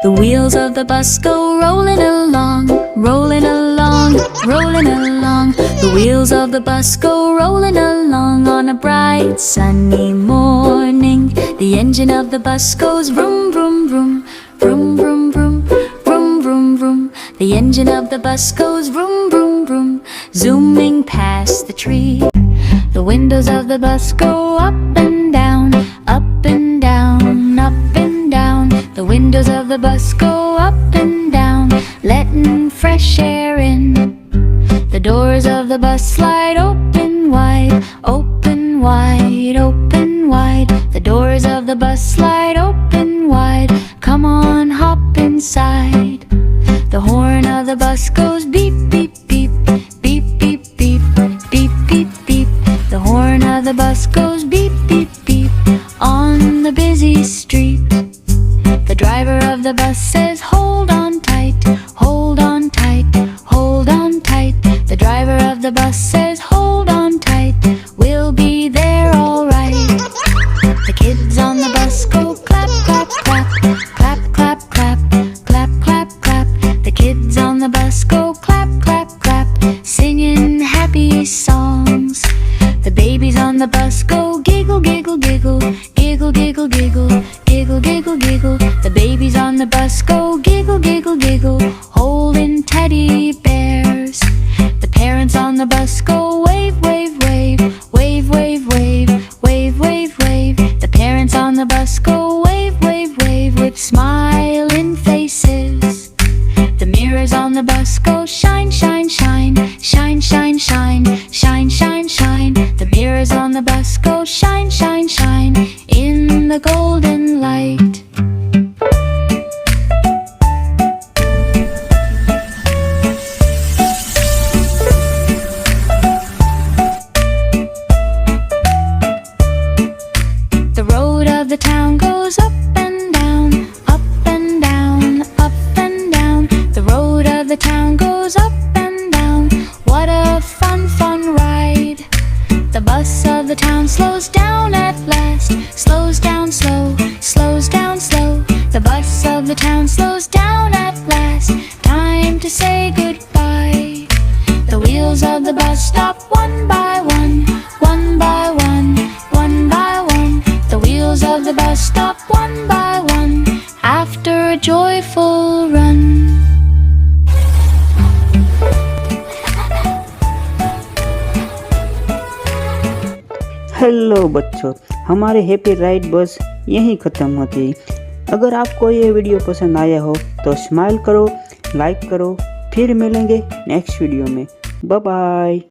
The wheels of the bus go rolling along, rolling along, rolling along. The wheels of the bus go rolling along on a bright sunny morning. The engine of the bus goes vroom, vroom, vroom, vroom, vroom, vroom, vroom, vroom, vroom. The engine of the bus goes vroom, vroom, vroom, zooming past the tree. The windows of the bus go up and down, up and down, up and down. The windows of the bus go up and down, letting fresh air in. The doors of the bus slide open wide, open wide, open wide. The doors of the bus slide open wide. Come on, hop inside. The horn of the bus goes beep, beep, beep, beep, beep, beep, beep, beep, beep. The horn of the bus goes beep, beep, beep on the busy street. The driver of the bus says, hold on tight, hold on tight, hold on tight. The driver of the bus says, hold on tight, we'll be there all right. The kids on the bus go clap, clap, clap, clap, clap, clap, clap, clap, clap. The kids on the bus go clap, clap, clap, singing happy songs. The babies on the bus go giggle, giggle, giggle, giggle, giggle, giggle, giggle, giggle, giggle. The babies on the bus go giggle, giggle, giggle, holding teddy bears. The parents on the bus go wave, wave, wave, wave, wave, wave, wave, wave, wave. The parents on the bus go wave, wave, wave with smiling faces. The mirrors on the bus go shine, shine, shine, shine, shine, shine, shine, shine, shine. The mirrors on the bus go shine, shine, shine in the golden light. The road of the town goes up and down, up and down, up and down. The road of the town goes up and down. What a fun, fun ride. The bus of the town slows down at last, slows down slow, slows down slow. The bus of the town slows down at last, time to say goodbye. The wheels of the bus stop one by one, one by one, one by one. The wheels of the bus stop one by one after a joyful run. Hello बच्चों, हमारे happy ride बस यहीं ख़त्म होती है। अगर आपको ये वीडियो पसंद आया हो तो स्माइल करो, लाइक करो। फिर मिलेंगे नेक्स्ट वीडियो में। Bye bye.